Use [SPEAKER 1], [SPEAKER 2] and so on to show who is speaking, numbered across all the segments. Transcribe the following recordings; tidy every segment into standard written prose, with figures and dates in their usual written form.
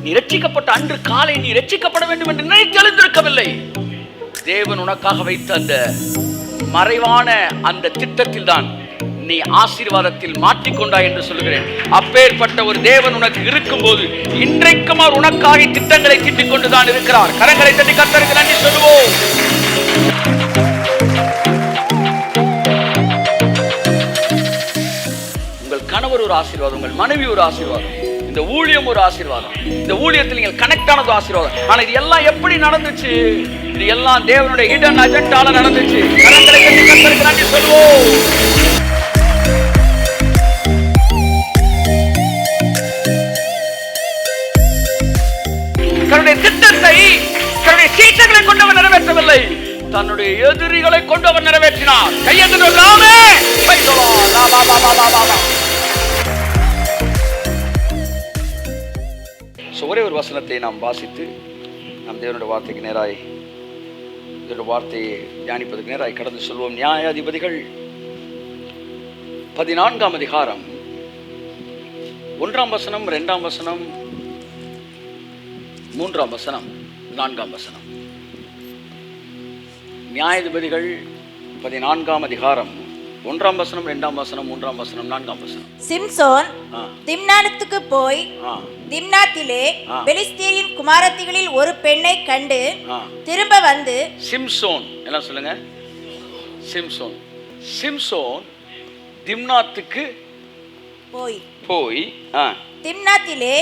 [SPEAKER 1] நீ ரட்சிக்கப்பட்ட அன்று காலை நீ ரட்சிக்கப்பட வேண்டும் என்று நினைத்து எழுந்திருக்கவில்லை. தேவன் உனக்காக வைத்த அந்த மறைவான அந்த திட்டத்தில் தான் நீ ஆசீர்வாதத்தில் மாற்றிக்கொண்டாய் என்று சொல்லுகிறேன். அப்பேற்பட்ட ஒரு தேவன் உனக்கு இருக்கும் போது இன்றைக்கும் அவர் உனக்காக திட்டங்களை திட்டிக் கொண்டுதான் இருக்கிறார். கரங்களை தட்டி கர்த்தருக்கு நன்றி சொல்லுவோம். உங்கள் கணவர் ஒரு ஆசீர்வாதம், உங்கள் மனைவி ஒரு ஆசீர்வாதம், இந்த ஊழியம் ஒரு ஆசீர்வாதம், இந்த ஊழியத்தில் நீங்கள் கனெக்ட் ஆனது ஆசீர்வாதம். ஆனா இது எல்லாம் எப்படி நடந்துச்சு? இது எல்லாம் தேவனுடைய ஹிடன் அஜெண்டால நடந்துச்சு. கரங்களை தட்டி கர்த்தருக்கு நன்றி சொல்லுவோம். தன்னுடைய திட்டத்தை தன்னுடைய சீட்டங்களை கொண்டு அவர் நிறைவேற்றவில்லை, தன்னுடைய எதிரிகளை கொண்டு அவர் நிறைவேற்றினார். கையெழுந்தாமே ஒரே ஒரு வசனத்தை நாம் வாசித்து நம் தேவனுடைய வார்த்தைக்கு நேராய் இதனுடைய வார்த்தையை தியானிப்பதற்கு நேராய் கடந்து சொல்வோம். நியாயாதிபதிகள் 14ஆம் அதிகாரம் 1ஆம் வசனம், 2ஆம் வசனம், 3ஆம் வசனம், 4ஆம் வசனம். நியாயாதிபதிகள் 14ஆம் அதிகாரம் 1ஆம் வசனம், 2ஆம் வசனம், 3ஆம் வசனம், 4ஆம் வசனம்.
[SPEAKER 2] சிம்சோன் திம்னாத்துக்கு போய் திம்னாத்திலே பெலிஸ்தீரின் குமாரத்திகளில் ஒரு பெண்ணை கண்டு திரும்ப வந்து. சிம்சோன் என்ன சொல்லுங்க? சிம்சோன். சிம்சோன் திம்னாத்துக்கு போய் திம்னாத்திலே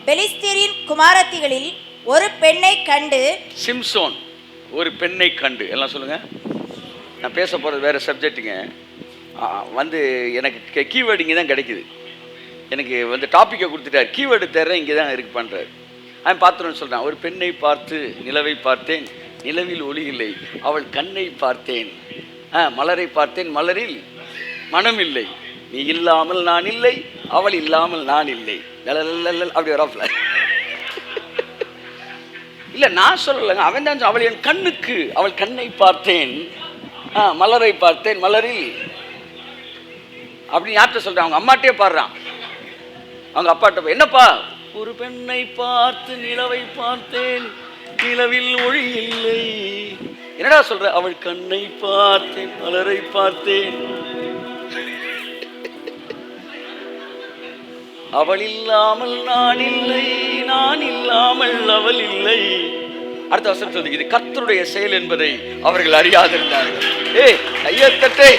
[SPEAKER 2] பெலிஸ்தீரின் குமாரத்திகளில் ஒரு பெண்ணை கண்டு.
[SPEAKER 1] சிம்சோன் ஒரு பெண்ணை கண்டு. எல்லாம் சொல்லுங்க. நான் பேச போகிறது வேறு சப்ஜெக்ட்டுங்க. வந்து எனக்கு கீவேர்டு இங்கே தான் கிடைக்குது. எனக்கு வந்து டாப்பிக்கை கொடுத்துட்டார், கீவேர்டு தர்றேன் இங்கே தான் இருக்கு பண்ணுறாரு. அவன் பார்த்துருன்னு சொல்கிறான். ஒரு பெண்ணை பார்த்து நிலவை பார்த்தேன், நிலவில் ஒளி இல்லை. அவள் கண்ணை பார்த்தேன், மலரை பார்த்தேன், மலரில் மனம் இல்லை. நீ இல்லாமல் நான் இல்லை, அவள் இல்லாமல் நான் இல்லை. அப்படி வராப்ல இல்லை, நான் சொல்லலைங்க, அவன் தான். அவள் என் கண்ணுக்கு, அவள் கண்ணை பார்த்தேன், மலரை பார்த்தேன், மலரில் அப்படின்னு யார்கிட்ட சொல்கிறான்? அவங்க அம்மாட்டே பாடுறான். அவங்க அப்பாட்ட போய், என்னப்பா? ஒரு பெண்ணை பார்த்து நிலவை பார்த்தேன், நிலவில் ஒளி இல்லை. என்னடா சொல்ற? அவள் கண்ணை பார்த்தேன், மலரை பார்த்தேன், அவள் இல்லாமல் நான் இல்லை, நான் இல்லாமல் அவள் இல்லை. அடுத்த வசனம் சொல்லுது, இது கர்த்தருடைய செயல் என்பதை அவர்கள் அறியாதிருந்தார்கள். கையத்தட்டே.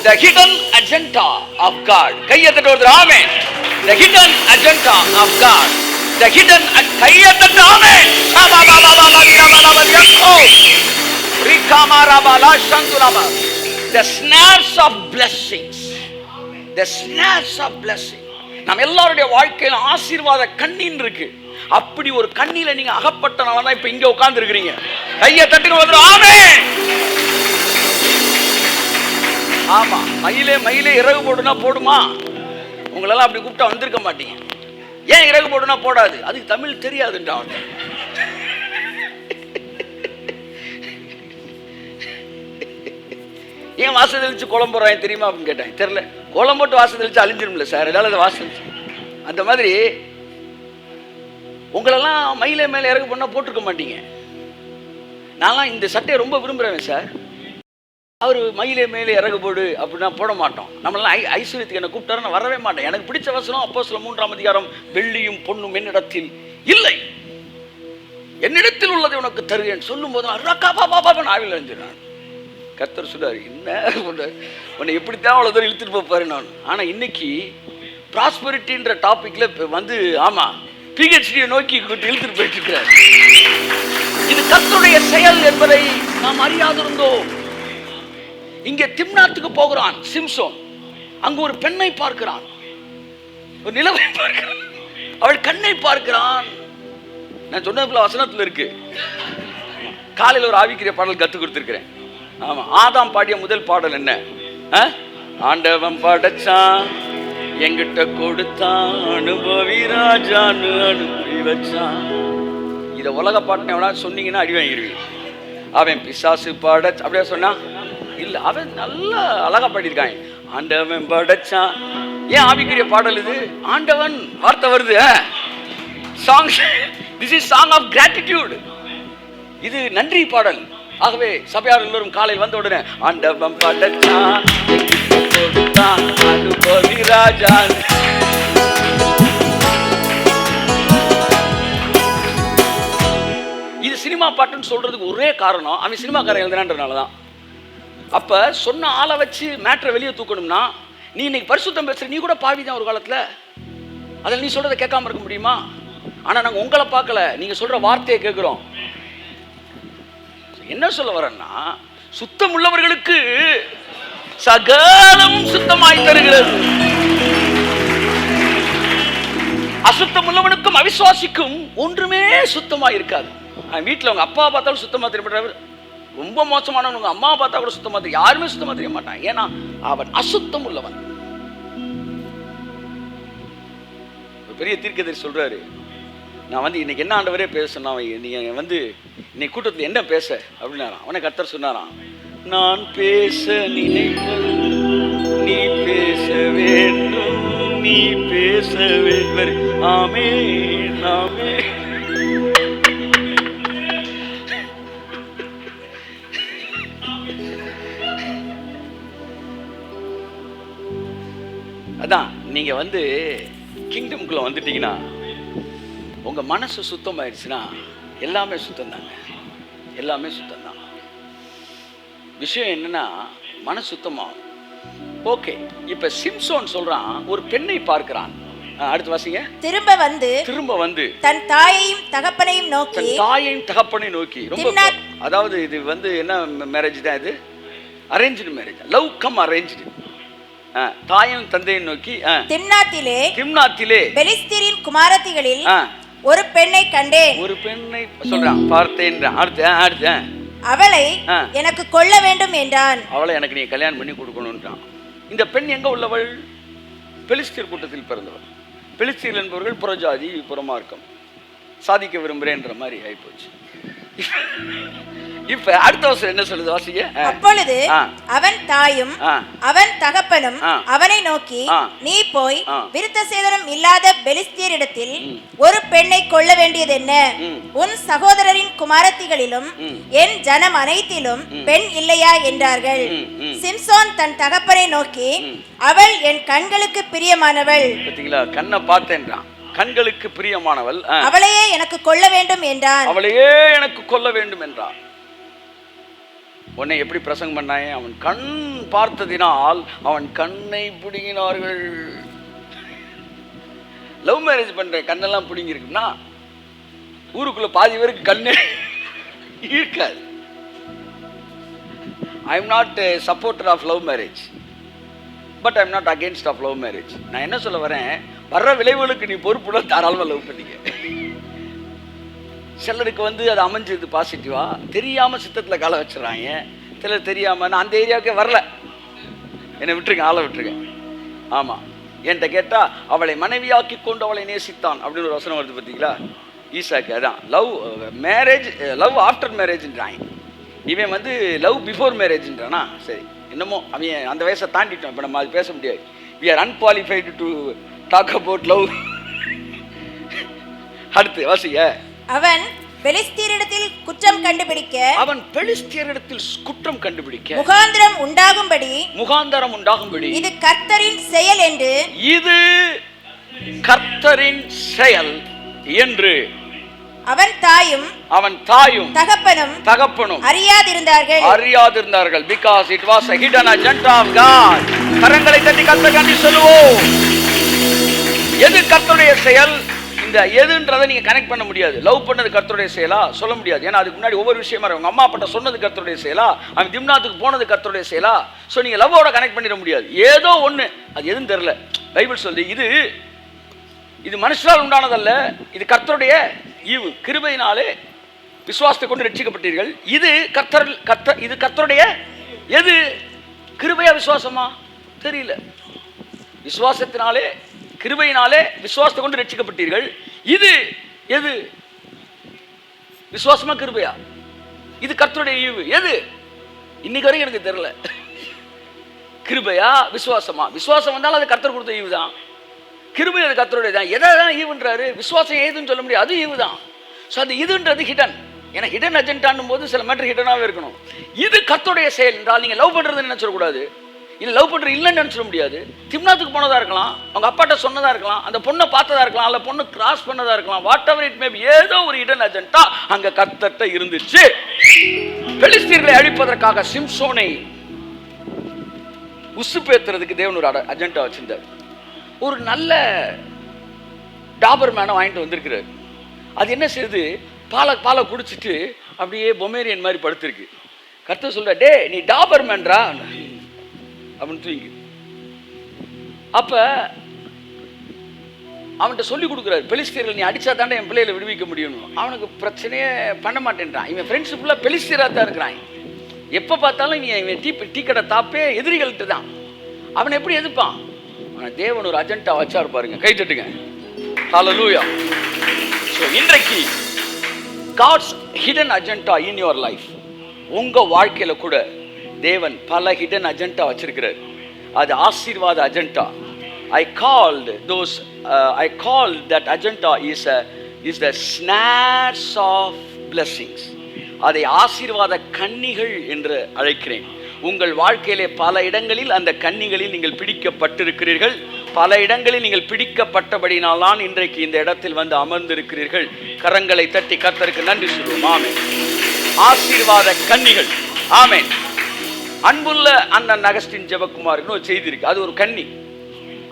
[SPEAKER 1] The hidden agenda of God. கையத்தட்ட ஒரு ஆமென். The hidden agenda of God. The hidden கையத்தட்ட amen. The snares of blessings. The snares of blessing. நம்ம எல்லாருடைய வாழ்க்கையில ஆசீர்வாத கண்ணின் இருக்கு. அப்படி ஒரு கண்ணில நீங்க அகப்பட்டனால தான் இப்ப இங்க உட்கார்ந்து இருக்கிறீங்க. கையை தட்டுங்க ஒரு ஆமென். ஆமா, மயிலே இறகு போடுனா போடுமா? உங்களெல்லாம் அப்படி கூப்பிட்டா வந்திருக்க மாட்டீங்க. ஏன் இறகு போடுனா போடாது? அதுக்கு தமிழ் தெரியாதுன்றான். ஏன் வாசல் தெளிச்சு குளம் போடுறாங்க தெரியுமா அப்படின்னு கேட்டேன். தெரியல. குளம் போட்டு வாசல் தெளிச்சு அழிஞ்சிரும்ல சார், அதனால அதை வாசல். அந்த மாதிரி உங்களெல்லாம் மயிலே மேலே இறகு பண்ணால் போட்டிருக்க மாட்டீங்க. நான்லாம் இந்த சட்டையை ரொம்ப விரும்புகிறேன் சார். அவர் மயிலே மேலே இறகு போடு அப்படின்னா போட மாட்டோம். நம்மளாம் ஐஸ்வர்யத்துக்கு என்ன கூப்பிட்டாரு, நான் வரவே மாட்டேன். எனக்கு பிடிச்ச வசனம் அப்போஸ்தலர் 3ஆம் அதிகாரம், வெள்ளியும் பொன்னும் என்னிடத்தில் இல்லை, என்னிடத்தில் உள்ளதை உனக்கு தருவேன் சொல்லும் போது நான் ஆவில் அழிஞ்சிடறேன். கர்த்தர் சொல்றாரு, என்ன உன்னை எப்படித்தான் அவ்வளோ தூரம் இழுத்துட்டு போப்பாரு நான். ஆனால் இன்னைக்கு ப்ராஸ்பெரிட்டின்ற டாபிக்ல வந்து பிஹெச்டியை நோக்கி இழுத்துட்டு போயிட்டு இருக்கிறார். இது கர்த்தருடைய செயல் என்பதை நாம் அறியாதிருந்தோம். இங்கே திம்னாத்துக்கு போகிறான் சிம்சோன். அங்கு ஒரு பெண்ணை பார்க்கிறான், ஒரு நிலவை பார்க்கிறான், அவள் கண்ணை பார்க்கிறான். நான் சொன்னதுல வசனத்தில் இருக்கு. காலையில் ஒரு ஆவிக்கிற பாடல் கற்றுக் கொடுத்துருக்கிறேன். ஆமா, ஆதாம் பாடிய முதல் பாடல் என்ன? ஆண்டவன் படைச்சான், எங்கிட்ட கொடுத்தான், அனுபவி ராஜான்னு அனுப்பி வச்சான். இதை உலக பாட்டுன்னு எவனா சொன்னீங்கன்னா அடி வாங்கிடுவீங்க. அவன் பிசாசு பாட அப்படியே சொன்னா இல்லை, அவன் நல்லா அழகா பாடியிருக்காங்க. ஆண்டவன் படைச்சான். ஏன் ஆவிக்குரிய பாடல் இது? ஆண்டவன் வார்த்தை வருது. Song, this is song of gratitude. இது நன்றி பாடல். ஆகவே சபையார் எல்லோரும் காலையில் வந்த உடனே ஆண்டவன் படைச்சான், கொடுத்தான், அனுபவி ராஜா. இது சினிமா பாட்டுன்னு சொல்றதுக்கு ஒரே காரணம், அவன் சினிமாக்காரன் எழுதுனான்றதுனாலதான். அப்ப சொன்ன ஆளை வச்சு மேட்ரை வெளியே தூக்கணும்னா, நீ இன்னைக்கு பரிசுத்தம் பேசுற, நீ கூட பாவிதான் ஒரு காலத்துல. அதில் நீ சொல்றதை கேட்காம இருக்க முடியுமா? ஆனா நாங்க உங்களை பார்க்கல, நீங்க சொல்ற வார்த்தையை கேட்கிறோம். என்ன சொல்ல வரேன்னா, சுத்தம் உள்ளவர்களுக்கு சகலமும் சுத்தமாய் தருகிறது. அசுத்தம் உள்ளவனுக்கும் அவிசுவாசிக்கும் ஒன்றுமே சுத்தமாய் இருக்காது. வீட்டில் அவங்க அப்பா பார்த்தாலும் சுத்தமா தெரியப்படுறாரு, ரொம்ப மோசமானவங்க அம்மா பார்த்தா கூட சுத்தமா தெரியும், யாருமே சுத்தமா தெரிய மாட்டான். ஏன்னா அவன் அசுத்தம் உள்ளவன். பெரிய தீர்க்கதரிசி சொல்றாரு, நான் வந்து இன்னைக்கு என்ன ஆண்டவரே பேசணும், நீங்க வந்து இன்னைக்கு கூட்டத்தில் என்ன பேச அப்படின்னாராம். அவனை கர்த்தர் சொன்னாராம், நான் பேச நினைப்பது நீ பேச வேண்டும், நீ பேச வேண்டும். ஆமென் ஆமென். அதான் நீங்க வந்து கிங்டம்குள்ள வந்துட்டீங்கன்னா, உங்க மனசு சுத்தமாயிடுச்சுன்னா எல்லாமே சுத்தம் தாங்க, எல்லாமே சுத்தம் தான். விஷயம் என்னன்னா மனசு சுத்தமாகும். ஓகே, இப்ப சிம்சோன் சொல்றான், ஒரு பெண்ணை பார்க்கிறான். அடுத்து வாசிங்க. திரும்ப வந்து
[SPEAKER 2] தன் தாயையும் தகப்பனையும்
[SPEAKER 1] நோக்கி ரொம்ப, அதாவது இது வந்து என்ன மேரேஜ் தான் இது? Arranged marriage, love cum arranged. தாயும் தந்தையும் நோக்கி திம்னாத்திலே
[SPEAKER 2] பெலிஸ்தீரின் குமாரத்திகளில் ஒரு பெண்ணை கண்டேன்.
[SPEAKER 1] ஒரு பெண்ணை சொல்றான், பார்த்தேன். அடுத்து
[SPEAKER 2] அவளை எனக்கு கொள்ள வேண்டும் என்றான்.
[SPEAKER 1] அவளை எனக்கு நீ கல்யாணம் பண்ணி கொடுக்கணும்ன்றான். இந்த பெண் எங்க உள்ளவள்? பெலிஸ்தீர் கூட்டத்தில் பிறந்தவள். பெலிஸ்தீர் என்பவர்கள் புறஜாதி, புறமார்க்கம், சாதிக்க விரும்புறேன்ற மாதிரி ஆயிப்போச்சு. இப்ப அடுத்த வருஷம் என்ன சொல்லுது வாசிங்க.
[SPEAKER 2] அப்பொழுது அவன் தாயும் அவன் தகப்பனும் அவனை நோக்கி, நீ போய் விருத்த சேதனம் இல்லாத பெலிஸ்தியரிடத்தில் ஒரு பெண்ணை கொள்ள வேண்டியது என்ன? உன் சகோதரரின் குமாரத்திகளிலும் என் ஜனம் அனைத்திலும் பெண் இல்லையா என்றார்கள். சிம்சோன் தன் தகப்பனை நோக்கி, அவள் என் கண்களுக்கு பிரியமானவள்.
[SPEAKER 1] பாத்தீங்களா, கண்ணை பார்த்தேன்றான், கண்களுக்கு பிரியமானவள்,
[SPEAKER 2] அவளையே எனக்கு கொள்ள வேண்டும் என்றான்.
[SPEAKER 1] அவளையே எனக்கு கொள்ள வேண்டும் என்றான். உன்னை எப்படி பிரசங்கம் பண்ணாயே, அவன் கண் பார்த்ததினால் அவன் கண்ணை பிடுங்கினார்கள். லவ் மேரேஜ் பண்ற கண்ணெல்லாம் பிடுங்கி இருக்குன்னா ஊருக்குள்ள பாதி பேருக்கு கண்ணே இருக்காது. I am not a supporter of love marriage, but I am not against of love marriage. நான் என்ன சொல்ல வரேன், வர்ற விளைவுகளுக்கு நீ பொறுப்புட தாராளமாக லவ் பண்ணிக்க. சிலருக்கு வந்து அது அமைஞ்சது பாசிட்டிவா, தெரியாம சித்தத்தில் காலை வச்சிடறாங்க. சிலர் தெரியாம, நான் அந்த ஏரியாவுக்கே வரல, என்னை விட்டுருங்க, ஆளை விட்டுருங்க. ஆமா, என்கிட்ட கேட்டா அவளை மனைவியாக்கி கொண்டு அவளை நேசித்தான் அப்படின்னு ஒரு வசனம் வருது பார்த்தீங்களா, ஈசாக்கு. அதான் லவ் மேரேஜ், லவ் ஆஃப்டர் மேரேஜ்ன்றாங்க. இவன் வந்து லவ் பிஃபோர் மேரேஜ்ன்றானா. சரி, என்னமோ அவன் அந்த வயசை தாண்டிட்டோம், இப்போ நம்ம அது பேச முடியாது. we are unqualified to talk about love. அடுத்து வாசிங்க.
[SPEAKER 2] அவன் பெலிஸ்தியரிடத்தில் குற்றம் கண்டுபிடிக்க முகாந்தரம் உண்டாகும்படி இது கர்த்தரின் செயல் என்று அவன் தாயும் தகப்பனும் அறியாதிருந்தார்கள்.
[SPEAKER 1] because it was a hidden agenda of God. கரங்களை தட்டி கர்த்தரை சொல்லுவோம். எது கர்த்தருடைய செயல்? இந்த எதுன்றதை நீங்க கனெக்ட் பண்ண முடியாது. லவ் பண்ணது கர்த்தருடைய செயலா சொல்ல முடியாது. ஏன்னா அதுக்கு முன்னாடி ஒவ்வொரு விஷயமா உங்க அம்மா அப்பா சொன்னது கர்த்தருடைய செயலா, அவன் திம்னாத்துக்கு போனது கர்த்தருடைய செயலா. ஸோ நீங்க லவ்வோட கனெக்ட் பண்ணிட முடியாது. ஏதோ ஒண்ணு, அது எதுன்னு தெரியல. பைபிள் சொல்லி இது மனுஷரால் உண்டானதல்ல, இது கர்த்தருடைய ஈவு. கிருபையினாலே விசுவாசத்தை கொண்டு ரட்சிக்கப்பட்டீர்கள். இது கர்த்தருடைய எது? கிருபையா விசுவாசமா தெரியல. விசுவாசத்தினாலே, கிருபையினாலே விசுவாசத்தை கொண்டு ரட்சிக்கப்பட்டீர்கள். இது எது? விசுவாசமா கிருபையா? இது கர்த்தருடைய ஈவு. எது? இன்னைக்கு வரைக்கும் எனக்கு தெரியல. கிருபையா விசுவாசமா? விசுவாசம் வந்தாலும் அது கர்த்தர் கொடுத்த ஈவு தான். கிருபை அது கர்த்தருடைய தான். எதை தான் ஈவுன்றாரு? விசுவாசம் ஏதுன்னு சொல்ல முடியாது, அது ஈவு தான். ஸோ அது இதுன்றது ஹிடன். ஏன்னா ஹிடன் அஜெண்டான்னும் போது சில மேட்டர் ஹிடனாகவே இருக்கணும். இது கர்த்தருடைய செயல் என்றால் நீங்கள் லவ் பண்ணுறதுன்னு நினச்சிடக்கூடாது. இல்லை லவ் பண்ணுறது இல்லைன்னு நினச்சிட முடியாது. திம்னாத்துக்கு போனதாக இருக்கலாம், அவங்க அப்பாட்ட சொன்னதாக இருக்கலாம், அந்த பொண்ணை பார்த்ததா இருக்கலாம், அல்ல பொண்ணு கிராஸ் பண்ணதாக இருக்கலாம், வாட் எவர் இட் மேபி, ஏதோ ஒரு ஹிடன் அஜெண்டா அங்கே கர்த்தர்ட்ட இருந்துச்சு. பெலிஸ்தீர்களை அழிப்பதற்காக சிம்சோனை உசுப்பேத்துறதுக்கு தேவன் ஒரு அஜெண்டா வச்சிருந்தார். ஒரு நல்ல டாபர் மேனை வாங்கிட்டு வந்திருக்கிறார். அது என்ன செய்யுது? பாலை குடிச்சிட்டு அப்படியே பொமேரியன் மாதிரி படுத்திருக்கு. கர்த்தர் சொல்ற, டே நீ டாபர் மேன்ரா அப்படின்னு தூங்கி. அப்ப அவன்கிட்ட சொல்லி கொடுக்குறாரு, பெலிஸ்தீர்கள் நீ அடிச்சா தாண்டா என் பிள்ளைகளை விடுவிக்க முடியும். அவனுக்கு பிரச்சனையே பண்ண மாட்டேன்றான். இவன் ஃப்ரெண்ட்ஸ் ஃபுல்லாக பெலிஸ்தீராக தான் இருக்கிறான். எப்போ பார்த்தாலும் இவன் டீ கடை தாப்பே எதிரிகள்கிட்ட தான். அவன் எப்படி எதிர்ப்பான்? அவன் தேவன் ஒரு அஜெண்டா வச்சாரு பாருங்க. கை தட்டுங்க. ஹல்லேலூயா. ஸோ இன்றைக்கு God's hidden agenda in your life, உங்க வாழ்க்கையில கூட தேவன் பல ஹிடன் அஜெண்டா வச்சிருக்கிறார். அது ஆசீர்வாத agenda. I called that agenda is the snares of blessings. அதை ஆசீர்வாத கன்னிகள் என்று அழைக்கிறேன். உங்கள் வாழ்க்கையிலே பல இடங்களில் அந்த கன்னிகளில் நீங்கள் பிடிக்கப்பட்டிருக்கிறீர்கள். பல இடங்களில் நீங்கள் பிடிக்கப்பட்டபடினால்தான் இன்றைக்கு இந்த இடத்தில் வந்து அமர்ந்திருக்கிறீர்கள். கரங்களை தட்டி கர்த்தருக்கு நன்றி சொல்லுவோம். ஆமென். ஆசீர்வாத கன்னிகள். ஆமென். அன்புள்ள அண்ணன் அகஸ்டின் ஜெபக்குமாருக்கு ஒரு செய்தி இருக்கு. அது ஒரு கன்னி,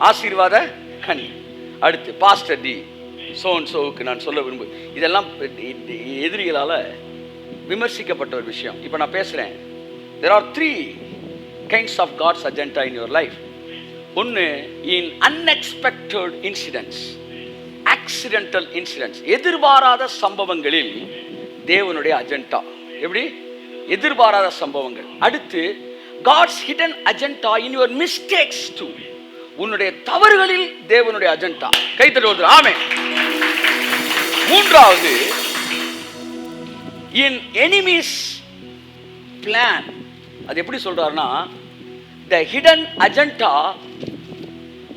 [SPEAKER 1] ஆசீர்வாத கன்னி. அடுத்து பாஸ்டர் டி சோவுக்கு நான் சொல்ல விரும்பு, இதெல்லாம் எதிரிகளால் விமர்சிக்கப்பட்ட ஒரு விஷயம். இப்போ நான் பேசுகிறேன். There are 3 kinds of God's agenda in your life. ஒன்று, in unexpected incidents, accidental incidents, எதிர்பாராத சம்பவங்களில் தேவனுடைய அஜெண்டா. எப்படி? எதிர்பாராத சம்பவங்கள். அடுத்து, God's hidden agenda in your mistakes too. உன்னுடைய தவறுகளில் தேவனுடைய அஜெண்டா. கைத்தட்டு. ஆமென். மூன்றாவது, in enemies plan. அது எப்படி சொல்றாருன்னா, the hidden agenda,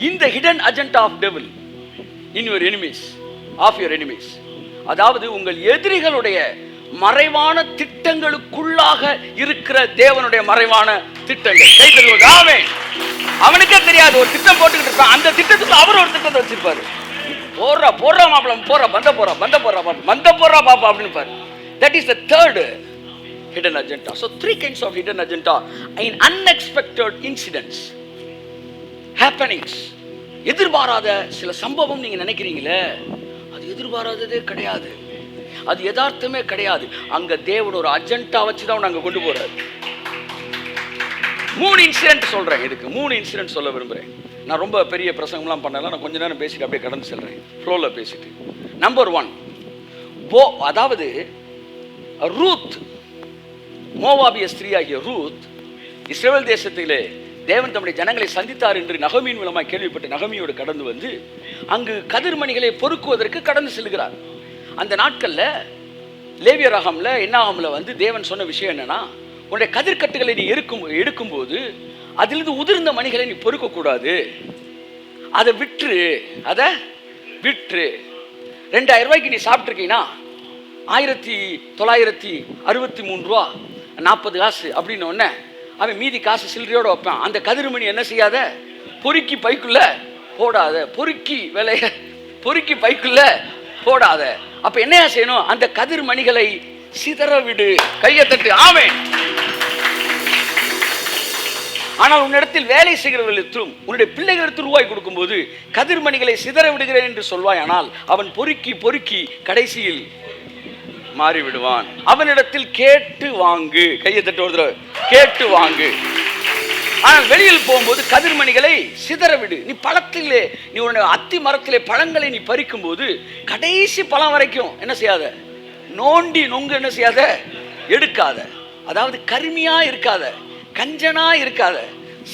[SPEAKER 1] in the hidden agenda of devil in your enemies, of your enemies. அதாவது உங்கள் எதிரிகளுடைய மறைவான திட்டங்களுக்குள்ளாக இருக்கிற தேவனுடைய மறைவான திட்டங்கள். கைத்தட்டுவது. ஆமென். அவனுக்கே தெரியாது, ஒரு திட்டம் போட்டுக்கிட்டு இருப்பான். அந்த திட்டத்துக்கு அவர் ஒரு திட்டத்தை வச்சிருப்பாரு. போடுறா மாப்பிளம், பந்த போடுறா பாப்பா அப்படின்னு பாரு. That is the third hidden agenda. So 3 kinds of hidden agenda in unexpected incidents, happenings. எதிர்பாராத சில சம்பவம் நீங்க நினைக்கிறீங்களே, அது எதிர்பாராததே கிடையாது, அது யதார்த்தமே கிடையாது. அங்க தேவன் ஒரு அஜெண்டா வச்சுதான் அங்க கொண்டு போறாரு. 3 இன்சிடென்ட் சொல்றேன். இதுக்கு 3 இன்சிடென்ட் சொல்ல விரும்புறேன். நான் ரொம்ப பெரிய பிரசங்கம்லாம் பண்ணல, நான் கொஞ்ச நேரம் பேசிட்டு அப்படியே கடந்து செல்றேன், ஃப்ளோல பேசிட்டு. நம்பர் 1, அதாவது ரூத், மோவாபிய ஸ்திரீயாகிய ரூத், இஸ்ரவேல் தேசத்திலே தேவன் தம்முடைய ஜனங்களை சந்தித்தார் என்று நகமியின் மூலமாக கேள்விப்பட்ட நகமியோடு கடந்து வந்து அங்கு கதிர்மணிகளை பொறுக்குவதற்கு கடந்து செல்கிறார். அந்த நாட்களில் லேவியராகம்ல என்னாகம்ல வந்து தேவன் சொன்ன விஷயம் என்னன்னா, உன்னுடைய கதிர்கட்டுகளை நீ எடுக்கும்போது அதிலிருந்து உதிர்ந்த மணிகளை நீ பொறுக்கக்கூடாது, அதை விற்று 2000 ரூபாய்க்கு நீ சாப்பிட்ருக்கீங்கன்னா 1963 ரூபா 40 காசு அப்படின்னு ஒன்று அவன் மீதி காசு சில்லறையோடு வைப்பான். அந்த கதிர்மணி என்ன செய்யாத, பொறுக்கி பைக்குள்ள போடாத, பொறுக்கி பைக்குள்ள போடாத. அப்ப என்னையா செய்யணும்? அந்த கதிர்மணிகளை சிதற விடு. கையை தட்டு. ஆமென். ஆனால் உன்னிடத்தில் வேலை செய்கிறவர்களுக்கும் உன்னுடைய பிள்ளைகளுக்கு ரூபாய் கொடுக்கும்போது கதிர்மணிகளை சிதற விடுகிறேன் என்று சொல்வாய். ஆனால் அவன் பொறுக்கி கடைசியில் மாறிவிடுவான். அவனிடத்தில் கேட்டு வாங்கு. கையை தட்டு. ஒரு தடவை கேட்டு வாங்கு. ஆனால் வெளியில் போகும்போது கதிர்மணிகளை சிதற விடு. நீ பழத்திலே, நீ உன்னுடைய அத்தி மரத்திலே பழங்களை நீ பறிக்கும் போது கடைசி பழம் வரைக்கும் என்ன செய்யாத, நோண்டி நொங்கு என்ன செய்யாத, எடுக்காத. அதாவது கருமையா இருக்காத, கஞ்சனா இருக்காத,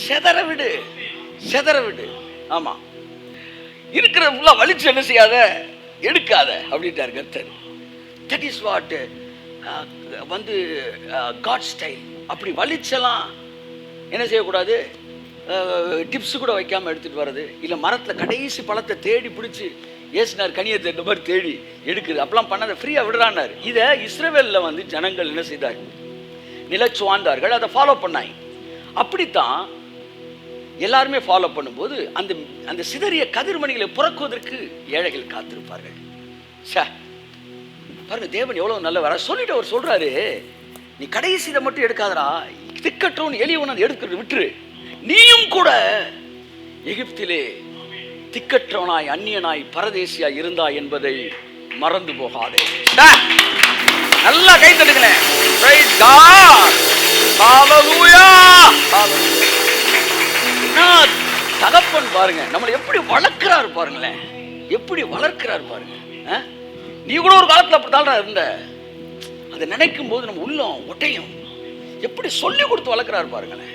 [SPEAKER 1] செதற விடு. ஆமா, இருக்கிற ஃபுல்லா வலிச்சு என்ன செய்யாத, எடுக்காத அப்படின்ட்டார் கர்த்தர். தட் இஸ் வாட் வந்து காட் ஸ்டைல். அப்படி வலிச்செல்லாம் என்ன செய்யக்கூடாது, டிப்ஸ் கூட வைக்காமல் எடுத்துகிட்டு வர்றது, இல்லை மரத்தில் கடைசி பழத்தை தேடி பிடிச்சி ஏசுனார் கனியை தேடி மாதிரி தேடி எடுக்குது, அப்பெல்லாம் பண்ணாத ஃப்ரீயாக விடுறான்னார். இதை இஸ்ரவேலில் வந்து ஜனங்கள் என்ன செய்தார், நிலச்சு வாழ்ந்தார்கள், அதை ஃபாலோ பண்ணாங்க. அப்படித்தான் எல்லாருமே ஃபாலோ பண்ணும்போது அந்த அந்த சிதறிய கதிர்மணிகளை புறக்குவதற்கு ஏழைகள் காத்திருப்பார்கள். பாருங்க, தேவன் எவ்வளவு நல்லவரா சொல்லிட்டு அவர் சொல்றாரு, நீ கடைசி இதை மட்டும் எடுக்காதரா, திக்கற்றவன் எளியவன் எடுக்கிறது விட்டுரு, நீயும் கூட எகிப்திலே திக்கற்றவனாய் அந்நியனாய் பரதேசியாய் இருந்தாய் என்பதை மறந்து போகாதே. நல்லா கை தட்டுங்களேன். தகப்பன் பாருங்க நம்மளை எப்படி வளர்க்கிறாரு பாருங்களேன், எப்படி வளர்க்கிறாரு பாருங்க. நீ கூட ஒரு காலத்துல அப்படித்தான் இருந்த, அதை நினைக்கும் போது நம்ம உள்ளம் ஒட்டையும். எப்படி சொல்லி கொடுத்து வளர்க்கிறாரு பாருங்களேன்.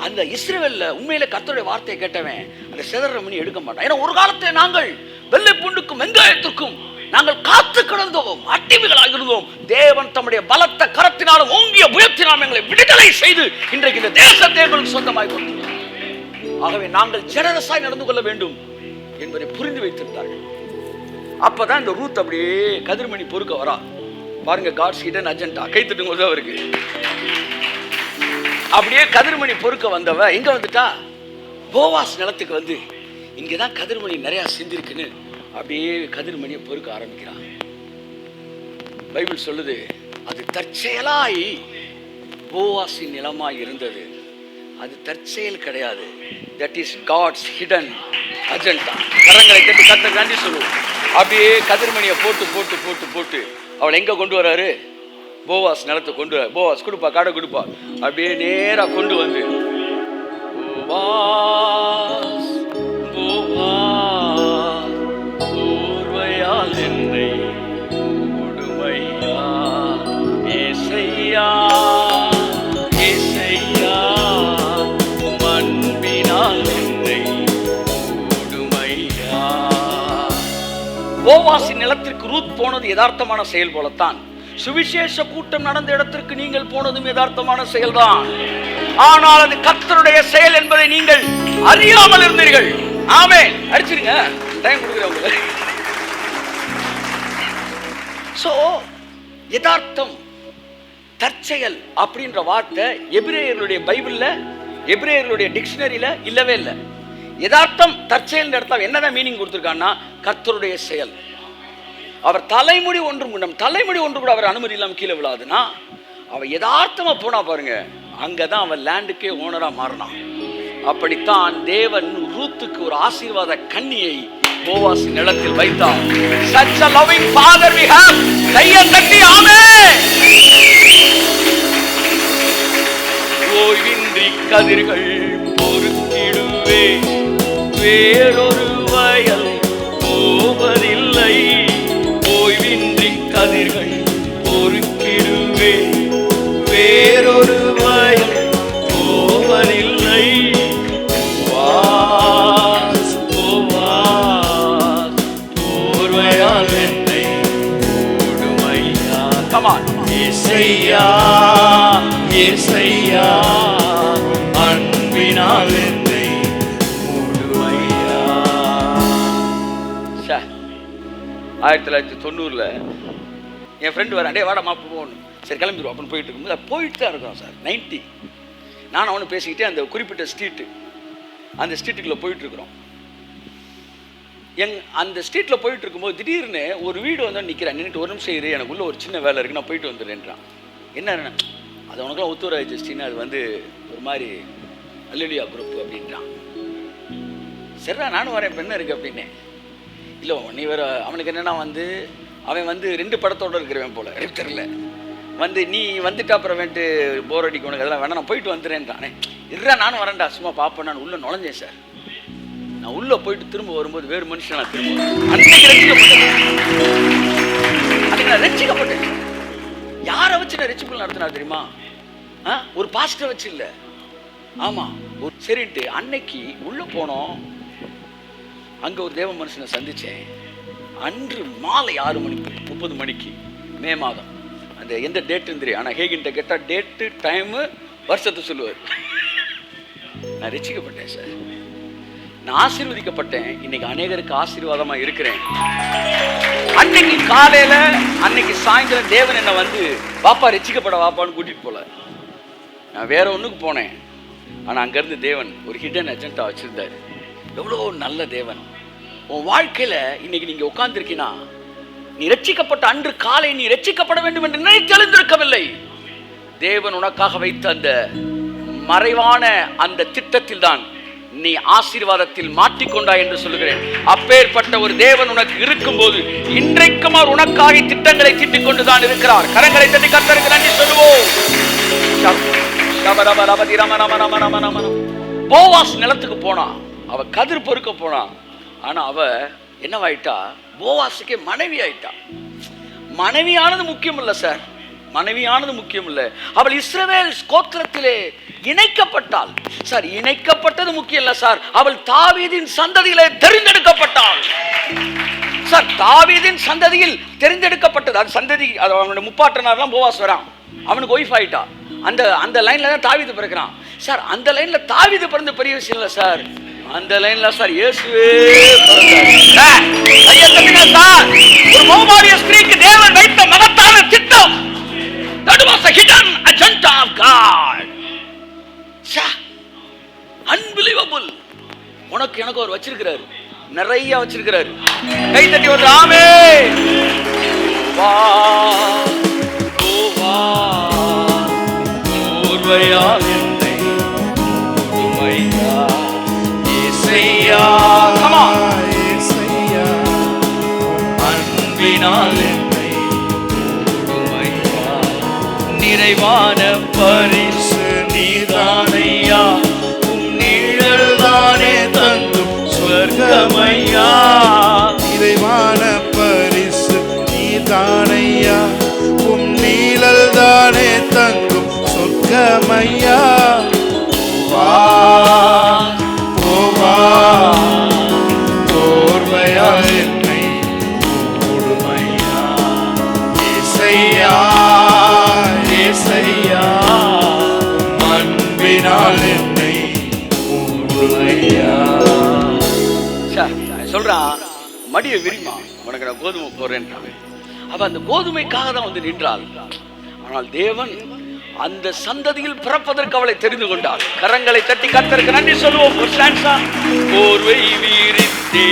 [SPEAKER 1] அந்த இஸ்ரவேல்ல உண்மையில கர்த்தருடைய வார்த்தையை கேட்டவன் அந்த சிதற மணி எடுக்க மாட்டான். ஏன்னா ஒரு காலத்தில் நாங்கள் வெள்ளை பூண்டுக்கும் வெங்காயத்திற்கும் நாங்கள் காத்து கிடந்தோம், அடிமைகளாக இருந்தோம். தேவன் தம்முடைய பலத்த கரத்தினாலும் ஓங்கிய புயத்தினாலும் எங்களை விடுதலை செய்து இன்றைக்கு இந்த தேசத்தை எங்களுக்கு சொந்தமாய் கொடுத்தார். ஆகவே நாங்கள் ஜெனரஸாய் நடந்து கொள்ள வேண்டும் என்பதை புரிந்து வைத்திருந்தார்கள். அப்பதான் இந்த ரூத் அப்படியே கதிர்மணி பொறுக்க வரா பாருங்க. God's hidden agenda. கை தட்டுங்க அவருக்கு. அப்படியே கதிர்மணி பொறுக்க வந்தவ எங்க வந்துட்டா, போவாஸ் நிலத்துக்கு வந்து இங்கதான் கதிர்மணி நிறைய சிந்திருக்குன்னு அப்படியே கதிர்மணியை பொறுக்க ஆரம்பிக்கிறான். பைபிள் சொல்லுது, அது தற்செயலாய் போவாஸின் நிலமாய் இருந்தது. அது தற்செயல் கிடையாது. That is God's hidden agenda. கரங்களை கட்டி கத்த தாண்டி சொல்லுவோம். அப்படியே கதிர்மணியை போட்டு போட்டு போட்டு போட்டு அவளை எங்க கொண்டு வராரு, போவாஸ் நிலத்தை கொண்டு வர. போவாஸ் கொடுப்பா, காடை கொடுப்பா, அப்படியே நேரா கொண்டு வந்து போவாஸ் போவாஸ் ஊர்வையால் என்னை கொடுமையா ஏசையா ஏசையா மண்பினால் என்னை கொடுமையா. போவாசின் நிலத்திற்கு ரூத் போனது யதார்த்தமான செயல் போலத்தான் சுவிசேஷ கூட்டம் நடந்த இடத்திற்கு நீங்கள் போனதும் யதார்த்தமான செயல்தான். ஆனால் அது கர்த்தருடைய செயல் என்பதை நீங்கள் அறியாமல் இருந்தீர்கள். ஆமென். அடிச்சிருங்க, டைம் கொடுக்குறவங்க. சோ யதார்த்தம் தற்செயல் அப்படின்ற வார்த்தை எபிரேயர்களுடைய பைபிள்ல, எபிரேயர்களுடைய டிக்ஷனரியில இல்லவே இல்லை. யதார்த்தம் தற்செயல் இடத்துல என்னதான் மீனிங் கொடுத்திருக்கான்னா, கர்த்தருடைய செயல். அவர் தலைமுடி ஒன்று கூட அவர் அனுமதி இல்லாமல் கீழே விழாதுன்னா, அவன் யதார்த்தமா போனா பாருங்க, அங்கதான் அவன் லேண்டுக்கே ஓனரா மாறினான். அப்படித்தான் தேவன் ரூத்துக்கு ஒரு ஆசீர்வாத கன்னியை போவாஸ் நிலத்தில் வைத்தார். Such a loving father we have. கையை தட்டி ஆமென். ஓய்வின்றி கதிர்கள் பொறுத்திடுவே, வேறொரு வயல் போவதில்லை. ஓய்வின்றி கதிர்கள் பொறுக்கிடுவே, வேறொரு வயல் போவதில்லை. போவாஸ் போவாஸ் போர்வையால் என்னை மூடுமையா. Come on. ஏசையா ஏசையா அன்பினால் என்னை மூடுமையா. 1990 என் ஃப்ரெண்டு வர, அடே வாடா மாப்பு போகணும், சரி கிளம்பிடுவோம் அப்படின்னு போயிட்டு இருக்கும்போது போயிட்டு தான் இருக்கோம் சார். 90 நான் அவனு பேசிக்கிட்டே அந்த குறிப்பிட்ட ஸ்ட்ரீட்டு, அந்த ஸ்ட்ரீட்டுக்குள்ளே போயிட்டுருக்குறோம். அந்த ஸ்ட்ரீட்டில் போயிட்டு இருக்கும்போது திடீர்னு ஒரு வீடு வந்து நிற்கிறேன். நின்றுட்டு ஒரு நிமிஷம் இரு, எனக்கு உள்ள ஒரு சின்ன வேலை இருக்குது, நான் போயிட்டு வந்துடுறேன்றான். என்ன அது உனக்குலாம் ஒத்துவராஜ் ஜஸ்டின்னு, அது வந்து ஒரு மாதிரி அல்லலியா குரூப் அப்படின்றான். சரிடா நானும் வரேன், பெண்ணு இருக்குது அப்படின்னு. இல்லை நீ வேறு, அவனுக்கு என்னென்னா வந்து அவன் வந்து 2 படத்தோடு இருக்கிறவன் போல் தெரியல. வந்து நீ வந்துட்டு அப்புறம் வந்துட்டு போர் அடிக்க உனக்கு அதெல்லாம் வேணா, நான் போயிட்டு வந்துடுறேன்றானே. இல்லைடா நானும் வரேன்டா, சும்மா பார்ப்பேன். நான் உள்ளே நுழைஞ்சேன் சார். நான் உள்ளே போயிட்டு திரும்ப வரும்போது வேறு மனுஷன் நான் திரும்ப அன்னைக்கு ரட்சிக்கப்பட்டேன். யாரை வச்சு நான் ரட்சிப்பு நடத்தினா தெரியுமா? ஒரு பாஸ்டரை வச்சு இல்லை. ஆமாம், ஒரு சரின்ட்டு அன்னைக்கு உள்ளே போனோம். அங்கே ஒரு தேவ மனுஷனை சந்தித்தேன். அன்று மாலை 6 மணிக்கு 30 மணிக்கு மே மாதம். அந்த எந்த டேட்டுன்னு தெரியும், ஆனால் ஹேகின்ட்ட கேட்டால் டேட்டு டைமு வருஷத்தை சொல்லுவார். நான் ரட்சிக்கப்பட்டேன் சார். நான் ஆசீர்வதிக்கப்பட்டேன். இன்னைக்கு அநேகருக்கு ஆசீர்வாதமா இருக்கிறேன். அன்னைக்கு காலையில அன்னைக்கு சாயந்தரம் தேவன் என்ன வந்து வாப்பா ரட்சிக்கப்பட வாப்பான்னு கூட்டிட்டு போல. நான் வேற ஒண்ணுக்கு போனேன். ஆனா அங்கிருந்து தேவன் ஒரு ஹிடன் அஜெண்டா வச்சிருந்தாரு. எவ்வளோ நல்ல தேவன். உன் வாழ்க்கையில இன்னைக்கு நீங்க உட்கார்ந்துருக்கீனா, நீ ரட்சிக்கப்பட்ட அன்று காலை நீ ரட்சிக்கப்பட வேண்டும் என்று நினைத்தெழுந்திருக்கவில்லை. தேவன் உனக்காக வைத்த அந்த மறைவான அந்த திட்டத்தில் தான் நீ ஆசீர்வாதத்தில் மாட்டிக்கொண்டாய் என்று சொல்லுகிறேன். அப்பேற்பட்ட ஒரு தேவன் உனக்கு இருக்கும்போது இன்றைக்கும் அவர் உனக்காக திட்டங்களை தீட்டிக் கொண்டுதான் இருக்கிறார். கரங்களை தட்டி கர்த்தருக்கு நன்றி சொல்லுவோம். போவாஸ் நிலத்துக்கு போனா, அவ கதிர் பொறுக்க போனா. ஆனா அவ என்னவாயிட்டா, போவாஸுக்கே மனைவி ஆயிட்டா. மனைவியானது முக்கியம் இல்ல சார், மனைவியானது முக்கியம் இல்ல. அவள் இஸ்ரவேல் கோத்திரத்திலே இணைக்கப்பட்டாள் சார். இணைக்கப்பட்டது முக்கியம் இல்ல சார், அவள் தாவீதின் சந்ததியிலே தெரிந்தெடுக்கப்பட்டாள் சார். தாவீதின் சந்ததியில் தெரிந்தெடுக்கப்பட்டது. அது சந்ததி, அவனுடைய முப்பாட்டனார்லாம் போவாஸ் வரான், அவனுக்கு ஒய்ஃப் ஆயிட்டா. அந்த லைன்ல தான் தாவீது பிறக்கிறான் சார். அந்த லைன்ல தாவீது பிறந்த பெரிய விஷயம் இல்ல சார், அந்த லைன்ல சார் இயேசுவே பிறந்தார். ஒரு மோவாபிய ஸ்திரீக்கு தேவன் வைத்த மகத்தான திட்டம். That was a hidden agenda of God. Unbelievable. உனக்கு எனக்கு அவர் வச்சிருக்கிறாரு, நிறைய வச்சிருக்கிறாரு. கை தட்டி ஒரு ஆமென். வா வா ஓர்வையா என்னை உமையா இசையா. come on இசையா அன்பினால் என்னை உமையா. நிறைவான பரிசு நீதானையா, உம் நிழல் தானே தந்தும் சொர்க்கமையா.
[SPEAKER 3] நிறைவான பரிசு நீதானையா, உம் நிழல் தானே தந்தும் சொர்க்கமையா. வா வா ஓர்மையா என்னை மூடுமையா. இசையா இசையா அன்பினால் என்னை மூடுமையா.
[SPEAKER 1] சொல்றான், மடியை விரிமா, உனக்கு நான் கோதுமை போறேன்றாங்க. அவ அந்த கோதுமைக்காக தான் வந்து நின்றாள். ஆனால் தேவன் அந்த சந்ததியில் பிறப்பதற்கு அவளை தெரிந்து கொண்டாள். கரங்களை தட்டி கர்த்தருக்கு நன்றி சொல்லுவோம். ஒரு ஸ்டான்ஸா. போர்வை வீரித்தே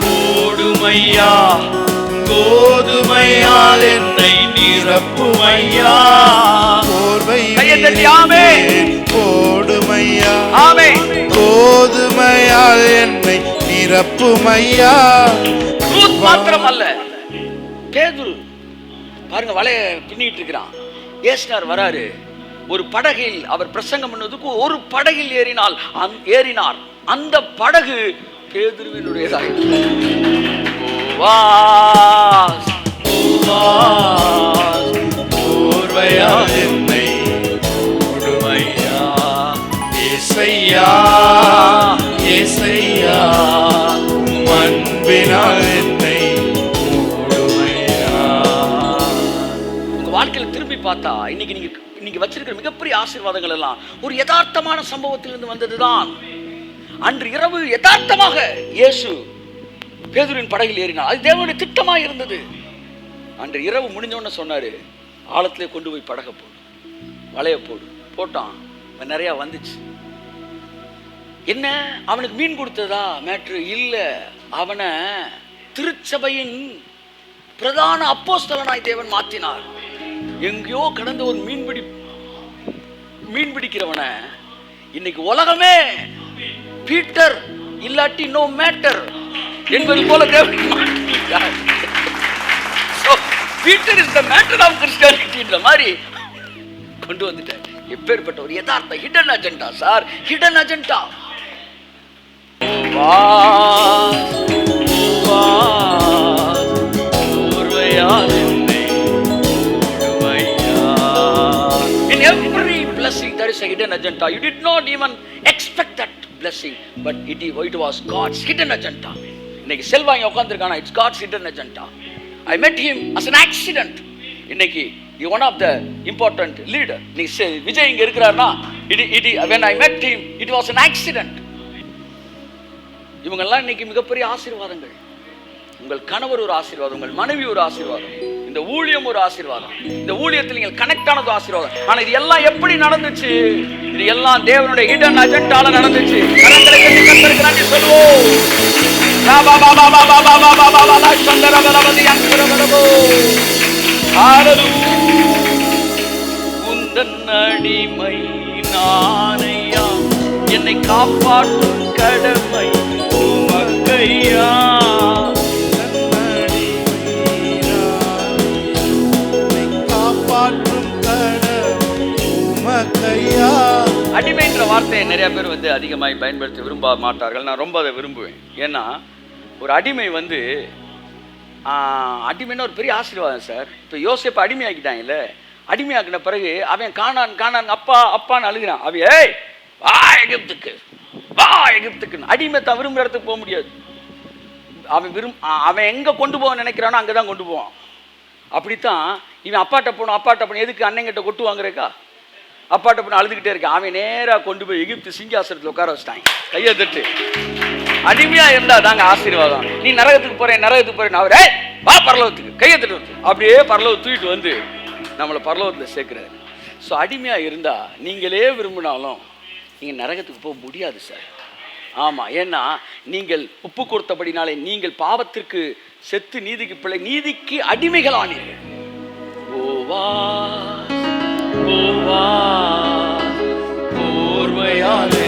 [SPEAKER 1] போடுமையா, கோதுமையால் என்னை நிரப்புமையா.
[SPEAKER 3] போர்வை
[SPEAKER 1] கையை தட்டி ஆமென்
[SPEAKER 3] போடுமையா,
[SPEAKER 1] ஆமென்.
[SPEAKER 3] கோதுமையால் என்னை நிரப்புமையா.
[SPEAKER 1] ரூத் மாத்திரம் அல்ல, பேதுரு பாருங்க வலைய பின்னிட்டு இருக்கிறான். ஏசுனார் வராரு. ஒரு படகில் அவர் பிரசங்கம் பண்ணதுக்கு ஒரு படகில் ஏறினார். அந்த படகு பேதுருவினுடையதாக.
[SPEAKER 3] என்னை மூடுமையா. இசையா இசையா அன்பினால் என்னை மூடுமையா.
[SPEAKER 1] உங்க வாழ்க்கையில திரும்பி பார்த்தா இன்னைக்கு வச்சிருக்கிற மிகப்பெரிய ஆசீர்வாதங்கள் எல்லாம் ஒரு யதார்த்தமான சம்பவத்திலிருந்து வந்ததுதான். அன்று இரவு யதார்த்தமாக இயேசு பேதுருவின் படகில் ஏறினார். அது தேவனுடைய திட்டமா இருந்தது. அன்று இரவு முடிஞ்சோன்னு சொன்னாரு, ஆழத்திலே கொண்டு போய் படக போடு, வலைய போடு. போட்டான், நிறைய வந்துச்சு. என்ன அவனுக்கு மீன் கொடுத்ததா மேட்ரு இல்ல, அவனை திருச்சபையின் பிரதான அப்போஸ்தலனாய் தேவன் மாற்றினார். எங்கேயோ கடந்த ஒரு மீன் பிடிக்கிறவனை இன்னைக்கு உலகமே பீட்டர் இல்லாட்டி நோ மேட்டர் என்பது போல தேவன் மாற்றினார். Peter is the matter of கிறிஸ்டியானிட்டின்ற மாதிரி கொண்டு வந்துட்டார். எப்பேற்பட்ட ஒரு யதார்த்த hidden agenda sir, hidden agenda. In every blessing there is a hidden agenda. You did not even expect that blessing, but it was God's hidden agenda. இன்னைக்கு செல்வாங்க உட்கார்ந்திருக்கானா, it's God's hidden agenda. I met him as an accident. இன்னைக்கு one of the important leader. நீ விஜய் இங்க இருக்கிறார்னா when I met him it was an accident. இவங்கெல்லாம் இன்னைக்கு மிகப்பெரிய ஆசீர்வாதங்கள். உங்கள் கணவர் ஒரு ஆசீர்வாதம், உங்கள் மனைவி ஒரு ஆசீர்வாதம், இந்த ஊழியம் ஒரு ஆசீர்வாதம், இந்த ஊழியத்தில் நீங்கள் கனெக்ட் ஆனது ஆசீர்வாதம். ஆனா இது எல்லாம் எப்படி நடந்துச்சு? இது எல்லாம் தேவனுடைய ஹிடன் அஜெண்டால நடந்துச்சு. கரங்களை கட்டி கர்த்தருக்கு நன்றி சொல்லுவோம். உந்தன் அடிமை நானையா, என்னை காப்பாற்றும் கடமை உமக்கையா. அடிமைன்ற வார்த்தையை நிறைய பேர் வந்து அதிகமாக பயன்படுத்தி விரும்ப மாட்டார்கள். நான் ரொம்ப அதை விரும்புவேன். ஏன்னா ஒரு அடிமை வந்து அடிமைன்னா ஒரு பெரிய ஆசீர்வாதம் சார். இப்போ யோசேப்பு அடிமையாக்கிட்டாங்கல்ல, அடிமையாக்கின பிறகு அவன் காணான் அப்பா அப்பான்னு அழுகிறான். அவன் ஏய் வா எகிப்துக்கு அடிமை தான் விரும்புகிற இடத்துக்கு போக முடியாது. அவன் எங்கே கொண்டு போக நினைக்கிறானோ அங்கே தான் கொண்டு போவான். அப்படித்தான் இவன் அப்பாட்ட போகணும் எதுக்கு அண்ணங்கிட்ட கொட்டு வாங்குறக்கா? அப்பாட்ட போன அழுதுகிட்டே இருக்கான். அவன் நேராக கொண்டு போய் எகிப்து சிங்காசனத்தில் உட்கார வச்சிட்டாங்க. கையை தட்டு. அடிமையா இருந்தா தாங்க ஆசீர்வாதம். நீ நரகத்துக்கு போறேன் அவரே வா பரலோகத்துக்கு, கையை தட்டு, அப்படியே பரலோகம் தூக்கிட்டு வந்து நம்மளை பரலோகத்தில் சேர்க்கிறாரு. ஸோ அடிமையா இருந்தா நீங்களே விரும்பினாலும் நீங்க நரகத்துக்கு போக முடியாது சார். ஆமா, ஏன்னா நீங்கள் உப்பு கொடுத்தபடினாலே நீங்கள் பாவத்திற்கு செத்து நீதிக்கு அடிமைகளானீர்கள். ஓர்வையாலே